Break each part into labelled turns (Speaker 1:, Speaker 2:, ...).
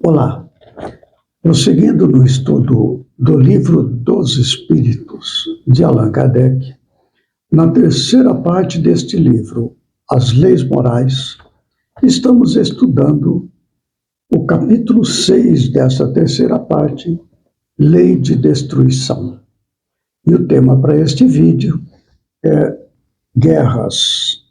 Speaker 1: Olá, prosseguindo no estudo do Livro dos Espíritos, de Allan Kardec, na terceira parte deste livro, As Leis Morais, estamos estudando o capítulo 6 dessa terceira parte, Lei de Destruição. E o tema para este vídeo é Guerras.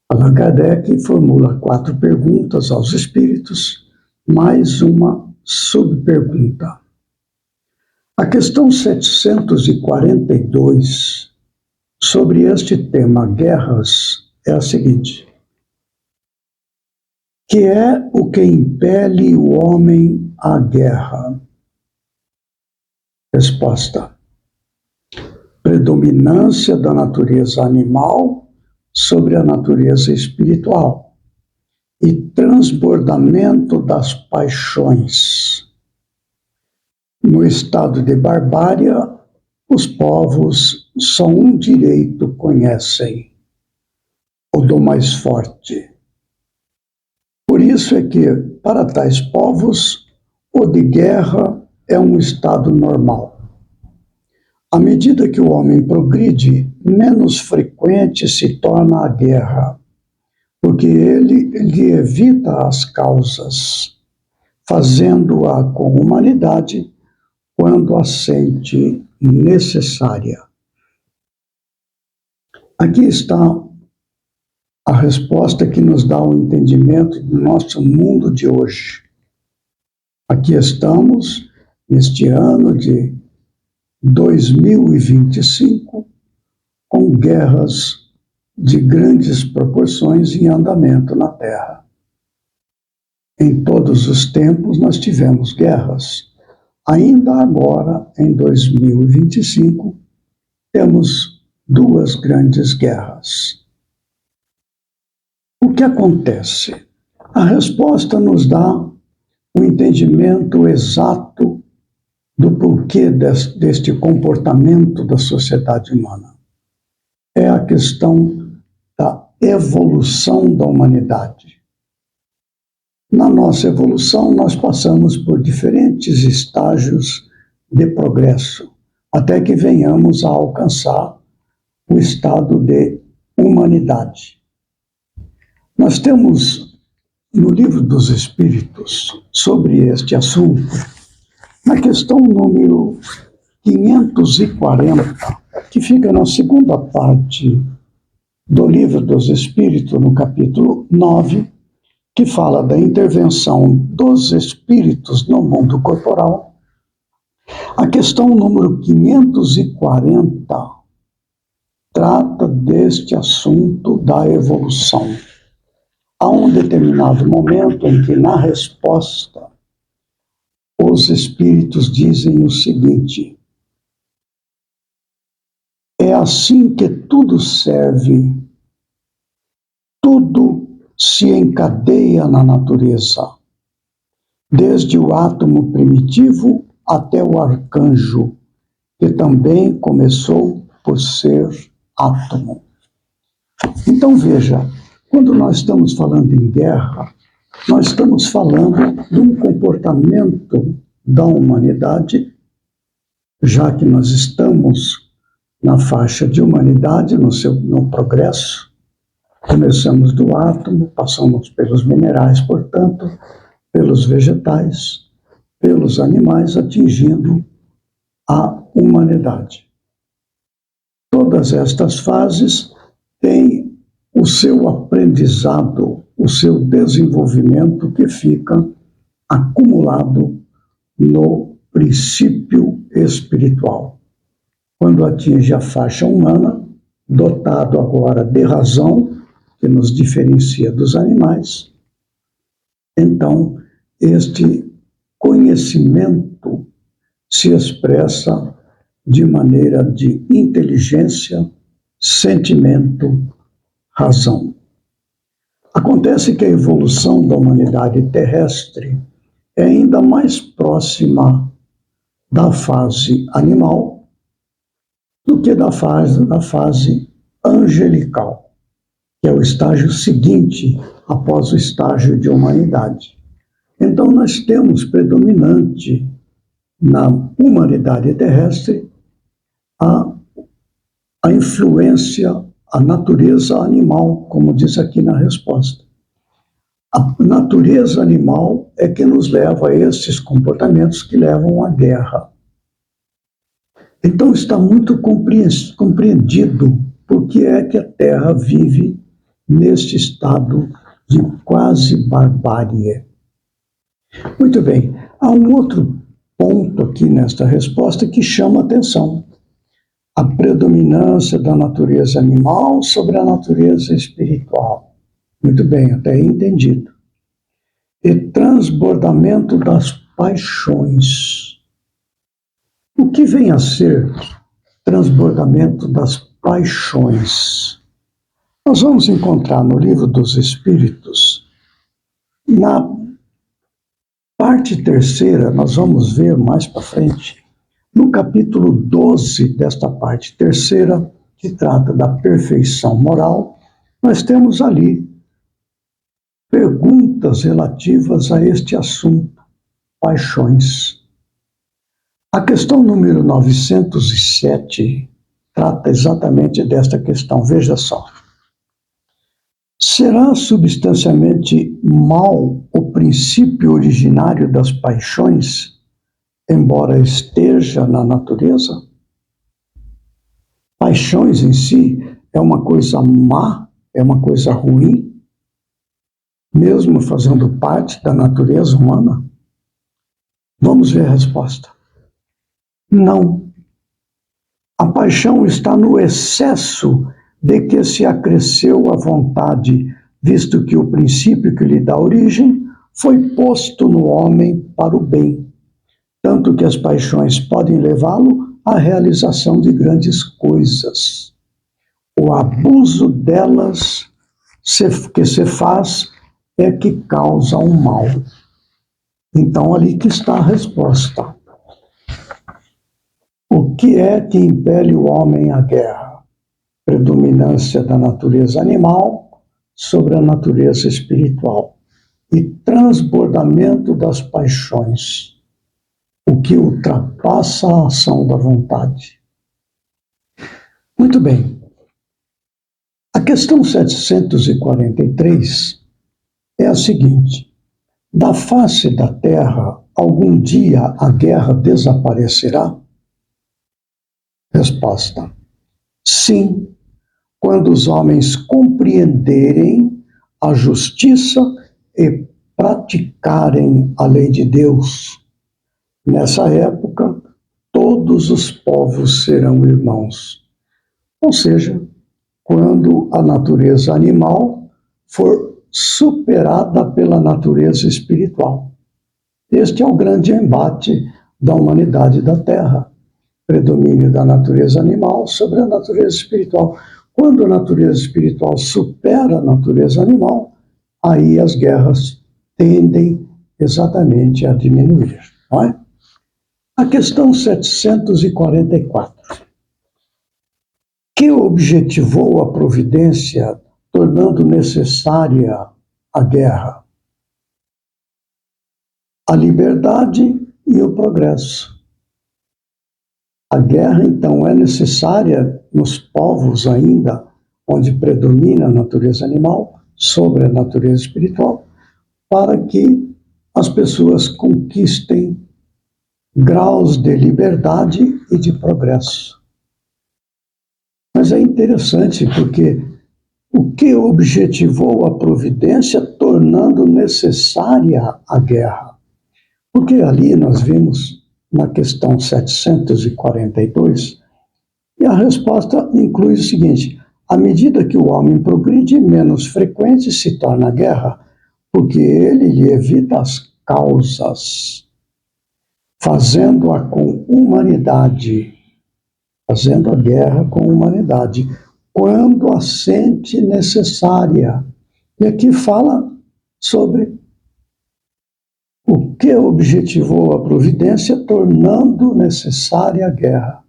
Speaker 1: Allan Kardec formula 4 perguntas aos espíritos, mais uma subpergunta. A questão 742 sobre este tema guerras é a seguinte: que é o que impele o homem à guerra? Resposta: predominância da natureza animal sobre a natureza espiritual e transbordamento das paixões. No estado de barbárie, os povos só um direito conhecem, o do mais forte. Por isso é que, para tais povos, o de guerra é um estado normal. À medida que o homem progride, menos frequente se torna a guerra, porque ele lhe evita as causas, fazendo-a com humanidade quando a sente necessária. Aqui está a resposta que nos dá o entendimento do nosso mundo de hoje. Aqui estamos, neste ano de 2025, com guerras de grandes proporções em andamento na Terra. Em todos os tempos nós tivemos guerras. Ainda agora, em 2025, temos 2 grandes guerras. O que acontece? A resposta nos dá o entendimento exato do porquê deste comportamento da sociedade humana. É a questão da evolução da humanidade. Na nossa evolução, nós passamos por diferentes estágios de progresso, até que venhamos a alcançar o estado de humanidade. Nós temos no Livro dos Espíritos, sobre este assunto, na questão número 540, que fica na segunda parte do Livro dos Espíritos, no capítulo 9, que fala da intervenção dos espíritos no mundo corporal. A questão número 540 trata deste assunto da evolução. Há um determinado momento em que, na resposta, os espíritos dizem o seguinte: é assim que tudo serve, tudo se encadeia na natureza, desde o átomo primitivo até o arcanjo, que também começou por ser átomo. Então veja, quando nós estamos falando em guerra, nós estamos falando de um comportamento da humanidade, já que nós estamos na faixa de humanidade, no progresso. Começamos do átomo, passamos pelos minerais, portanto, pelos vegetais, pelos animais, atingindo a humanidade. Todas estas fases têm o seu aprendizado, o seu desenvolvimento que fica acumulado no princípio espiritual. Quando atinge a faixa humana, dotado agora de razão, que nos diferencia dos animais, então este conhecimento se expressa de maneira de inteligência, sentimento, razão. Acontece que a evolução da humanidade terrestre é ainda mais próxima da fase animal do que da fase angelical, que é o estágio seguinte após o estágio de humanidade. Então, nós temos predominante na humanidade terrestre a influência, a natureza animal, como diz aqui na resposta. A natureza animal é que nos leva a esses comportamentos que levam à guerra. Então, está muito compreendido por que é que a Terra vive neste estado de quase barbárie. Muito bem, há um outro ponto aqui nesta resposta que chama a atenção. A predominância da natureza animal sobre a natureza espiritual. Muito bem, até entendido. E transbordamento das paixões. O que vem a ser transbordamento das paixões? Nós vamos encontrar no Livro dos Espíritos, na parte terceira, nós vamos ver mais para frente, no capítulo 12 desta parte terceira, que trata da perfeição moral, nós temos ali perguntas relativas a este assunto, paixões. A questão número 907 trata exatamente desta questão. Veja só. Será substancialmente mal o princípio originário das paixões, embora esteja na natureza? Paixões em si é uma coisa má, é uma coisa ruim, mesmo fazendo parte da natureza humana? Vamos ver a resposta. Não. A paixão está no excesso de que se acresceu a vontade, visto que o princípio que lhe dá origem foi posto no homem para o bem, tanto que as paixões podem levá-lo à realização de grandes coisas. O abuso delas que se faz é que causa o mal. Então, ali que está a resposta. O que é que impele o homem à guerra? Predominância da natureza animal sobre a natureza espiritual e transbordamento das paixões, o que ultrapassa a ação da vontade. Muito bem. A questão 743 é a seguinte: da face da terra, algum dia a guerra desaparecerá? Resposta: sim, quando os homens compreenderem a justiça e praticarem a lei de Deus. Nessa época, todos os povos serão irmãos. Ou seja, quando a natureza animal for superada pela natureza espiritual. Este é o grande embate da humanidade da Terra. Predomínio da natureza animal sobre a natureza espiritual. Quando a natureza espiritual supera a natureza animal, aí as guerras tendem exatamente a diminuir. Não é? A questão 744. Que objetivou a providência, tornando necessária a guerra? A liberdade e o progresso. A guerra, então, é necessária nos povos ainda onde predomina a natureza animal sobre a natureza espiritual, para que as pessoas conquistem graus de liberdade e de progresso. Mas é interessante porque o que objetivou a providência tornando necessária a guerra? Porque ali nós vimos na questão 742, e a resposta inclui o seguinte: à medida que o homem progride, menos frequente se torna a guerra, porque ele lhe evita as causas, fazendo-a com humanidade, fazendo a guerra com humanidade, quando a sente necessária. E aqui fala sobre o que objetivou a providência, tornando necessária a guerra.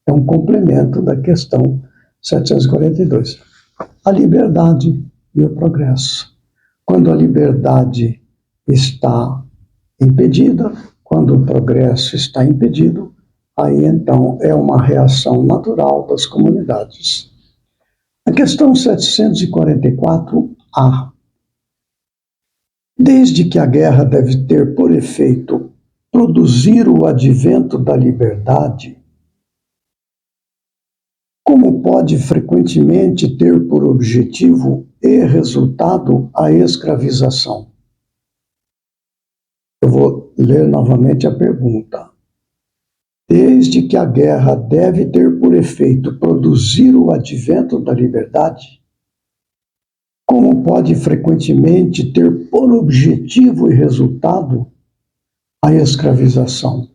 Speaker 1: É um complemento da questão 742. A liberdade e o progresso. Quando a liberdade está impedida. Quando o progresso está impedido, aí então é uma reação natural das comunidades. A questão 744A. Desde que a guerra deve ter por efeito produzir o advento da liberdade, como pode frequentemente ter por objetivo e resultado a escravização? Eu vou ler novamente a pergunta. Desde que a guerra deve ter por efeito produzir o advento da liberdade, como pode frequentemente ter por objetivo e resultado a escravização?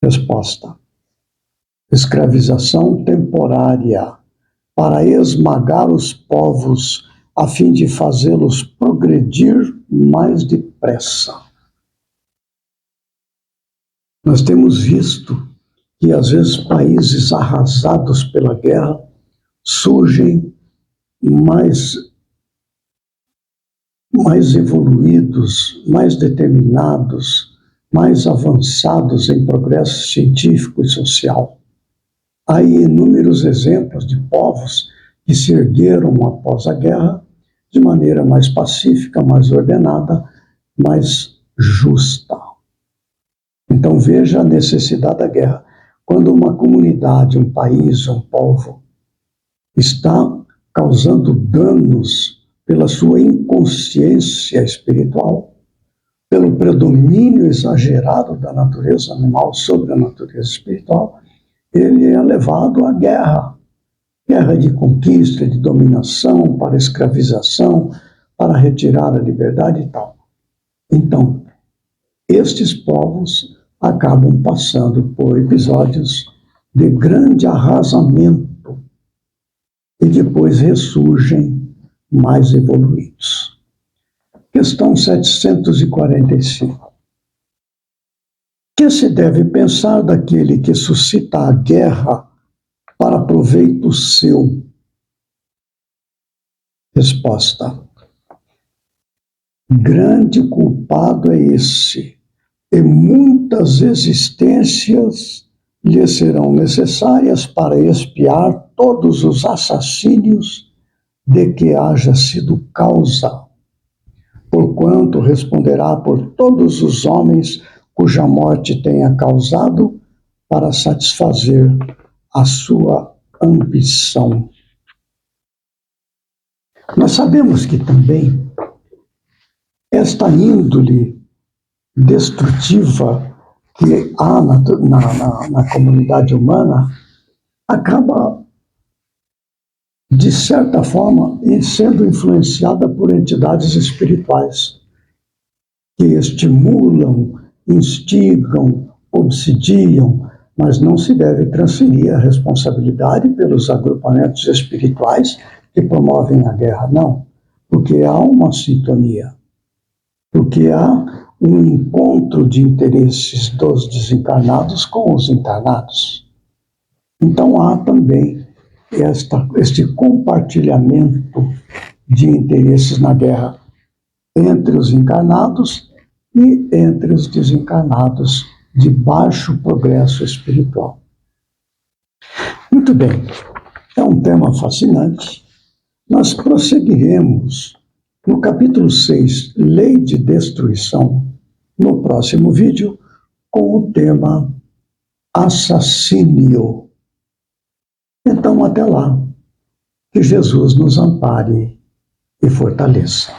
Speaker 1: Resposta: escravização temporária para esmagar os povos a fim de fazê-los progredir mais depressa. Nós temos visto que, às vezes, países arrasados pela guerra surgem mais evoluídos, mais determinados, mais avançados em progresso científico e social. Há inúmeros exemplos de povos que se ergueram após a guerra de maneira mais pacífica, mais ordenada, mais justa. Então veja a necessidade da guerra. Quando uma comunidade, um país, um povo está causando danos pela sua inconsciência espiritual, pelo predomínio exagerado da natureza animal sobre a natureza espiritual, ele é levado à guerra. Guerra de conquista, de dominação, para escravização, para retirar a liberdade e tal. Então, estes povos acabam passando por episódios de grande arrasamento e depois ressurgem mais evoluídos. Questão 745. Que se deve pensar daquele que suscita a guerra para proveito seu? Resposta: grande culpado é esse, e muitas existências lhe serão necessárias para expiar todos os assassínios de que haja sido causa, porquanto responderá por todos os homens cuja morte tenha causado, para satisfazer a sua ambição. Nós sabemos que também esta índole destrutiva que há na comunidade humana acaba, de certa forma, sendo influenciada por entidades espirituais que estimulam, instigam, obsidiam, mas não se deve transferir a responsabilidade pelos agrupamentos espirituais que promovem a guerra, não, porque há uma sintonia, porque há um encontro de interesses dos desencarnados com os encarnados. Então há também este compartilhamento de interesses na guerra entre os encarnados e entre os desencarnados de baixo progresso espiritual. Muito bem, é um tema fascinante. Nós prosseguiremos no capítulo 6, Lei de Destruição, no próximo vídeo, com o tema assassínio. Então, até lá, que Jesus nos ampare e fortaleça.